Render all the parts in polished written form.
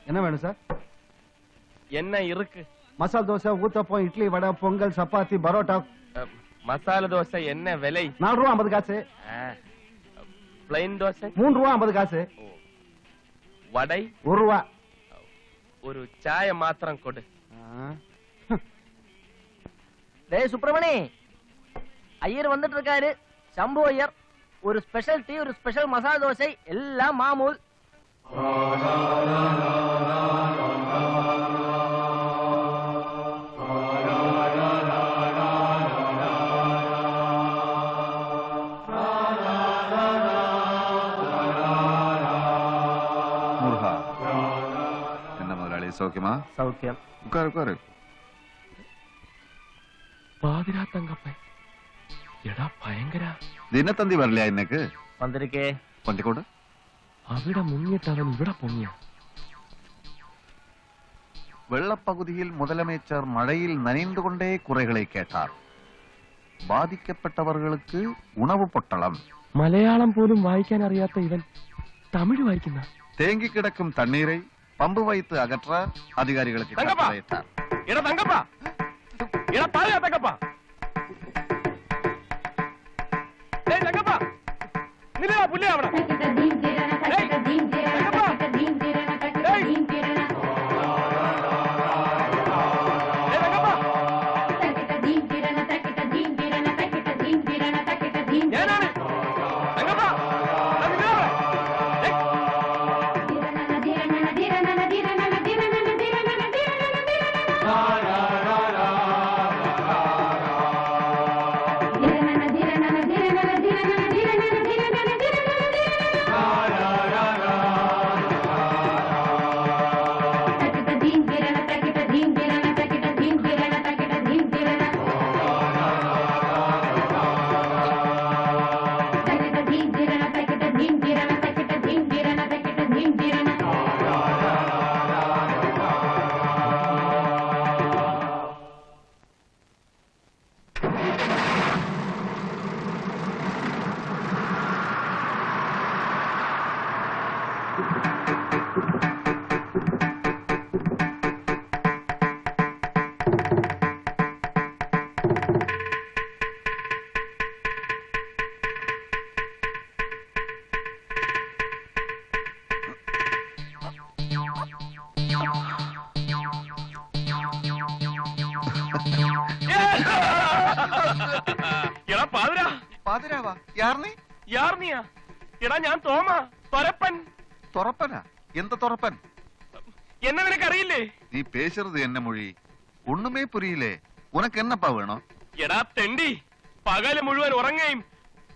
என்ன வேணும் சார்? என்ன இருக்கு? மசாலா தோசை, ஊத்தப்பம், இட்லி, வடை, பொங்கல், சப்பாத்தி, பரோட்டா. மசாலா தோசை என்ன விலை? 4 ரூபா 50 காசு. பிளைன் தோசை 3 ரூபா 50 காசு. வடை 1 ரூபா. ஒரு சாய மாத்திரம் கொடு. டேய் சுப்பிரமணி, ஐயர் வந்துட்டு இருக்காரு. சம்பு ஐயர். ஒரு ஸ்பெஷல் டீ, ஒரு ஸ்பெஷல் மசாலா தோசை, எல்லாம் மாமூல். சௌக்கியமா? சௌக்கியம். உட்காரு உட்காரு. பாதிரா தங்கப்பன் എടാ ഭയങ്കര ദിനത്തന്തി വരില്ല ഇന്നേക്ക്? വന്നിരിക്കേ. കൊണ്ടിക്കോട്. അവിടെ മുങ്ങിയിട്ട് അവൻ ഇവിടെ പൊങ്ങിയ. വെള്ളപ്പകുതിയിൽ முதலமைச்சர் மழையில் நனைந்து கொண்டே குறைகளை கேட்டார். ബാധിക്കപ്പെട്ടവർക്ക് ഉണവ് പൊട്ടളം. മലയാളം പോലും വായിക്കാൻ അറിയാത്ത ഇവൻ തമിഴ് വായിക്കുന്ന. തേങ്ങിക്കിടക്കും തണ്ണീரை പമ്പ് வைத்து அகற்ற அதிகாரிகளுக்கு கட்டளையிட்டார். എടാ തങ്കപ്പ, എടാ പാടിയാ തങ്കപ്പ. ഏയ് തങ്കപ്പ, നില്ലടാ പുല്ലേ അവിടെ. ഏയ് തങ്കപ്പ, ഞാനാണ് തങ്കപ്പ. എടാ പാതിരാ. പാതിരാവാ? യാർനീ? യാർനിയാ? എടാ ഞാൻ തോമാ, തൊരപ്പൻ. തുറപ്പനാ? എന്ത് തുറപ്പൻ? എന്നെ നിനക്കറിയില്ലേ? നീ പേശരുത് എന്നെ മൊഴി. ഒന്നുമേ പുരിയില്ലേ. ഉനക്ക് എന്നപ്പാ വേണോ? എടാ തെണ്ടി, പകല് മുഴുവൻ ഉറങ്ങുകയും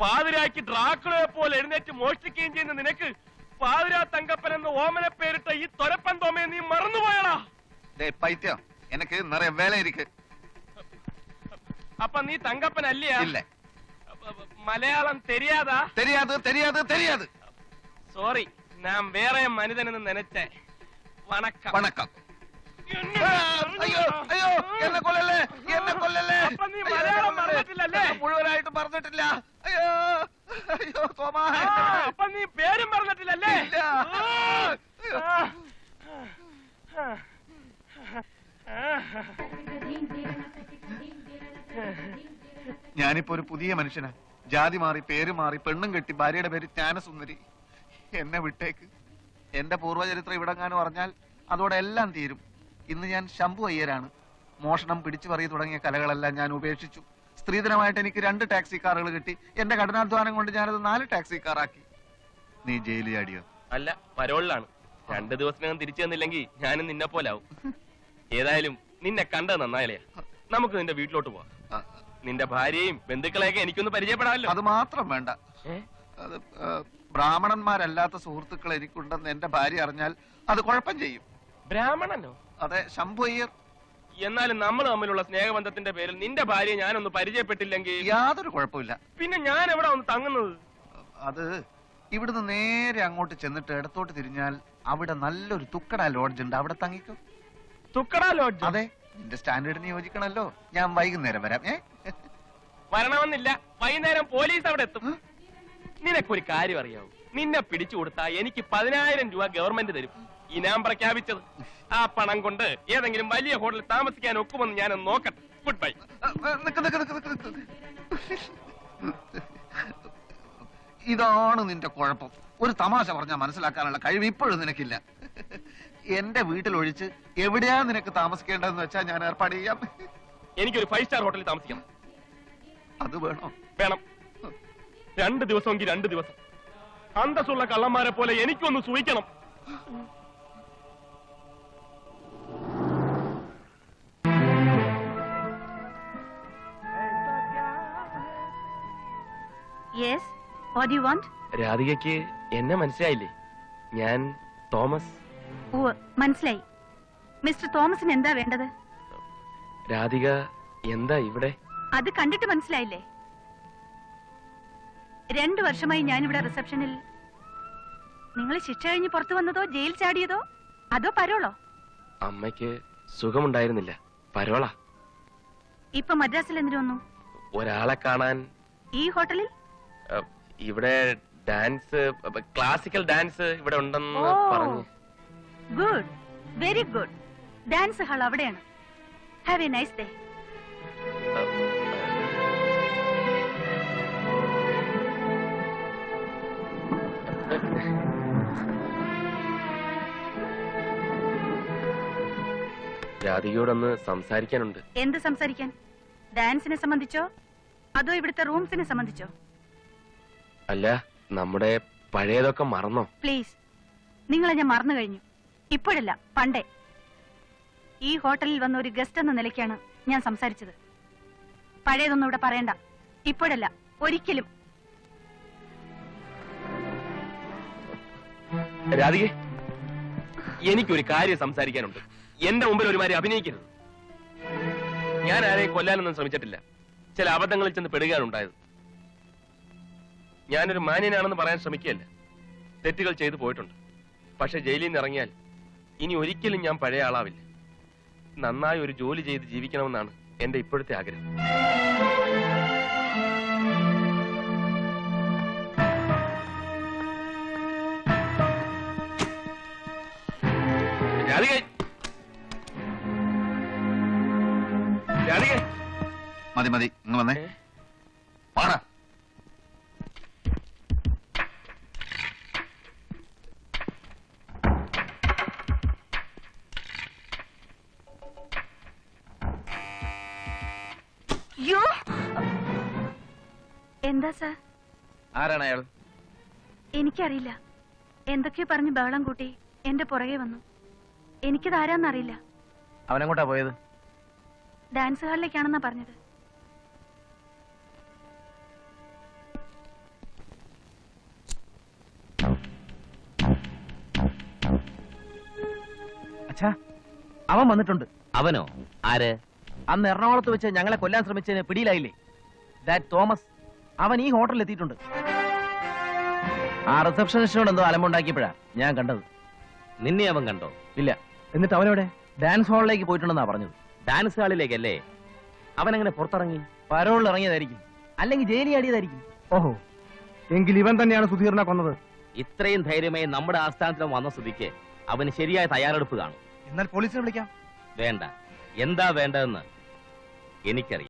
പാതിരായ്ക്ക് ഡ്രാക്കുളയെ പോലെ എഴുന്നേറ്റ് മോഷ്ടിക്കുകയും ചെയ്യുന്ന നിനക്ക് പാതിരാ തങ്കപ്പൻ എന്ന ഓമനെ പേരിട്ട ഈ തൊരപ്പൻ തോമയെ നീ മറന്നുപോയടാ. പൈത്യം, എനിക്ക് നിറയെ വേല ഇരിക്ക്. അപ്പൊ നീ തങ്കപ്പൻ അല്ലയാ? ഇല്ല. മലയാളം തെരിയാതാ? തെരിയാത് തെരിയാത് തെരിയാത്. സോറി, ഞാൻ വേറെ മനിതനെന്ന് നനച്ചേ. വണക്കം. വണക്കം. അയ്യോ അയ്യോ, എന്നെ കൊല്ലല്ലേ, എന്നെ കൊല്ലല്ലേ. അപ്പൊ നീ മലയാളം മറന്നിട്ടില്ലല്ലേ? മുഴുവനായിട്ട് പറഞ്ഞിട്ടില്ല. അയ്യോ അയ്യോ തോമാ. അപ്പൊ നീ പേരും പറഞ്ഞിട്ടില്ലല്ലേ? ഞാനിപ്പോ ഒരു പുതിയ മനുഷ്യനാ. ജാതി മാറി, പേര് മാറി, പെണ്ണും കെട്ടി, ഭാര്യയുടെ പേര് ജ്ഞാനസുന്ദരി. എന്നെ വിട്ടേക്ക്. എന്റെ പൂർവ്വചരിത്രം ഇവിടെങ്ങാനും പറഞ്ഞാൽ അതോടെ എല്ലാം തീരും. ഇന്ന് ഞാൻ ശംഭു അയ്യരാണ്. മോഷണം, പിടിച്ചു പറി തുടങ്ങിയ കലകളെല്ലാം ഞാൻ ഉപേക്ഷിച്ചു. സ്ത്രീധനമായിട്ട് എനിക്ക് 2 ടാക്സി കാറുകൾ കിട്ടി. എന്റെ കഠിനാധ്വാനം കൊണ്ട് ഞാനത് 4 ടാക്സി കാറാക്കി. നീ ജയിലിൽ ചാടിയോ? അല്ല, പരോളിലാണ്. 2 ദിവസത്തിനകം തിരിച്ചു തന്നില്ലെങ്കിൽ ഞാനും നിന്നെ പോലാവും. ഏതായാലും നിന്നെ കണ്ടത് നന്നായാലേ. നമുക്ക് നിന്റെ വീട്ടിലോട്ട് പോവാം. നിന്റെ ഭാര്യയും ബന്ധുക്കളെയൊക്കെ എനിക്കൊന്ന് പരിചയപ്പെടാമല്ലോ. അത് മാത്രം വേണ്ട. അത് ബ്രാഹ്മണന്മാരല്ലാത്ത സുഹൃത്തുക്കൾ എനിക്കുണ്ടെന്ന് എന്റെ ഭാര്യ അറിഞ്ഞാൽ അത് കുഴപ്പം ചെയ്യും. ബ്രാഹ്മണനോ? അതെ, ശംഭു അയ്യർ. എന്നാലും നമ്മൾ തമ്മിലുള്ള സ്നേഹബന്ധത്തിന്റെ പേരിൽ നിന്റെ ഭാര്യയെ ഞാനൊന്ന് പരിചയപ്പെട്ടില്ലെങ്കിൽ യാതൊരു കുഴപ്പമില്ല. പിന്നെ ഞാൻ എവിടെ ഒന്ന് തങ്ങുന്നത്? അത് ഇവിടുന്ന് നേരെ അങ്ങോട്ട് ചെന്നിട്ട് ഇടത്തോട്ട് തിരിഞ്ഞാൽ അവിടെ നല്ലൊരു തുക്കട ലോഡ്ജ് ഉണ്ട്. അവിടെ തങ്ങിക്കോ. തുക്കട ലോഡ്ജ്? അതെ, നിന്റെ സ്റ്റാൻഡേർഡിന് യോജിക്കണല്ലോ. ഞാൻ വൈകുന്നേരം വരാം. വരണമെന്നില്ല, വൈകുന്നേരം പോലീസ് അവിടെ എത്തും. നിനക്കൊരു കാര്യം അറിയാവൂ, നിന്നെ പിടിച്ചു കൊടുത്താ എനിക്ക് 10,000 രൂപ ഗവൺമെന്റ് തരും. ഇനാം പ്രഖ്യാപിച്ചത്. ആ പണം കൊണ്ട് ഏതെങ്കിലും വലിയ ഹോട്ടലിൽ താമസിക്കാൻ ഒക്കുമെന്ന് ഞാനൊന്ന് നോക്കട്ടെ. Good bye. ഇതാണ് നിന്റെ കുഴപ്പം. ഒരു തമാശ പറഞ്ഞാൽ മനസ്സിലാക്കാനുള്ള കഴിവ് ഇപ്പോഴും നിനക്കില്ല. എന്റെ വീട്ടിലൊഴിച്ച് എവിടെയാ നിനക്ക് താമസിക്കേണ്ടതെന്ന് വെച്ചാൽ ഞാൻ ഏർപ്പാട് ചെയ്യാം. എനിക്കൊരു 5 സ്റ്റാർ ഹോട്ടലിൽ താമസിക്കണം. അത് വേണോ? വേണം. 2 ദിവസമെങ്കിൽ 2 ദിവസം. അന്തസ്സുള്ള കള്ളന്മാരെ പോലെ എനിക്കൊന്ന് സൂഹിക്കണം. Yes, what do you want? രാധികയ്ക്ക് എന്നെ മനസ്സിലായില്ലേ? ഞാൻ തോമസ്. ഓ, മനസ്സിലായി. മിസ്റ്റർ തോമസിന് എന്താ വേണ്ടത്? രാധിക എന്താ ഇവിടെ? അത് കണ്ടിട്ട് മനസ്സിലായില്ലേ? 2 വർഷമായി ഞാനിവിടെ റിസപ്ഷനിൽ. നിങ്ങൾ ശിക്ഷ കഴിഞ്ഞ് പുറത്തു വന്നതോ ജയിൽ ചാടിയതോ അതോ പരോളോ? അമ്മയ്ക്ക് സുഖമുണ്ടായിരുന്നില്ല. പരോളാ. ഇപ്പൊ മദ്രാസിൽ എന്തിനു വന്നു? ഒരാളെ കാണാൻ. ഈ ഹോട്ടലിൽ? ഇവിടെ ഡാൻസ്, ക്ലാസിക്കൽ ഡാൻസ് ഇവിടെ ഉണ്ടെന്ന് പറഞ്ഞു. Good, very good. Dance hall അവിടെയാണ്. Have a nice day. രാധികയോടൊന്ന് സംസാരിക്കാനുണ്ട്. എന്ത് സംസാരിക്കാൻ? ഡാൻസിനെ സംബന്ധിച്ചോ അതോ ഇവിടുത്തെ റൂംസിനെ സംബന്ധിച്ചോ? അല്ല, നമ്മുടെ പഴയതൊക്കെ മറന്നോ? പ്ലീസ്, നിങ്ങളെ ഞാൻ മറന്നു കഴിഞ്ഞു. ഇപ്പോഴല്ല, പണ്ടേ. ഈ ഹോട്ടലിൽ വന്ന ഒരു ഗസ്റ്റ് എന്ന നിലയ്ക്കാണ് ഞാൻ സംസാരിച്ചത്. പഴയതൊന്നും ഇവിടെ പറയണ്ട. ഇപ്പോഴല്ല, ഒരിക്കലും. രാധികെ, എനിക്കൊരു കാര്യം സംസാരിക്കാനുണ്ട്. എന്റെ മുമ്പിൽ ഒരുമാതിരി അഭിനയിക്കരുത്. ഞാൻ ആരെയും കൊല്ലാനൊന്നും ശ്രമിച്ചിട്ടില്ല. ചില അബദ്ധങ്ങളിൽ ചെന്ന് പെടുകയാണ് ഉണ്ടായത്. ഞാനൊരു മാന്യനാണെന്ന് പറയാൻ ശ്രമിക്കുകയല്ല. തെറ്റുകൾ ചെയ്തു പോയിട്ടുണ്ട്. പക്ഷെ ജയിലിൽ നിന്ന് ഇറങ്ങിയാൽ ഇനി ഒരിക്കലും ഞാൻ പഴയ ആളാവില്ല. നന്നായി ഒരു ജോലി ചെയ്ത് ജീവിക്കണമെന്നാണ് എന്റെ ഇപ്പോഴത്തെ ആഗ്രഹം. രാധികേ, രാധികേ. മതി മതി, ഇങ്ങ് വന്നേ. പാടാ. എന്താ സാർ? ആരാണ് അയാൾ? എനിക്കറിയില്ല. എന്തൊക്കെയോ പറഞ്ഞ് ബഹളം കൂട്ടി എന്റെ പുറകെ വന്നു. എനിക്കിത് ആരാന്നറിയില്ല. അവനെങ്ങോട്ടാ പോയത്? ഡാൻസ് ഹാളിലേക്കാണെന്നാ പറഞ്ഞത്. അച്ഛാ, അവൻ വന്നിട്ടുണ്ട്. അവനോ? ആര്? അന്ന് എറണാകുളത്ത് വെച്ച് ഞങ്ങളെ കൊല്ലാൻ ശ്രമിച്ചതിന് പിടിയിലായില്ലേ, ദാറ്റ് തോമസ്. അവൻ ഈ ഹോട്ടലിൽ എത്തിയിട്ടുണ്ട്. ആ റിസപ്ഷനിസ്റ്റിനോട് എന്തോ അലമ്പുണ്ടാക്കിയപ്പോഴാ ഞാൻ കണ്ടത്. നിന്നെ അവൻ കണ്ടോ? ഇല്ല. എന്നിട്ട് അവനോടെ ഡാൻസ് ഹാളിലേക്ക് പോയിട്ടുണ്ടെന്നാ പറഞ്ഞത്. ഡാൻസ് ഹാളിലേക്കല്ലേ? അവൻ എങ്ങനെ പുറത്തിറങ്ങി? പരോളിൽ ഇറങ്ങിയതായിരിക്കും, അല്ലെങ്കിൽ ജയിലിൽ ആടിയതായിരിക്കും. ഓഹോ, എങ്കിൽ ഇവൻ തന്നെയാണ് സുധീറിനെ കൊന്നത്. ഇത്രയും ധൈര്യമായി നമ്മുടെ ആസ്ഥാനത്തിൽ വന്ന സ്ഥിതിക്ക് അവന് ശരിയായ തയ്യാറെടുപ്പ് കാണും. എന്നാൽ പോലീസിനെ വിളിക്കാം. വേണ്ട. എന്താ വേണ്ടതെന്ന് എനിക്കറിയാം.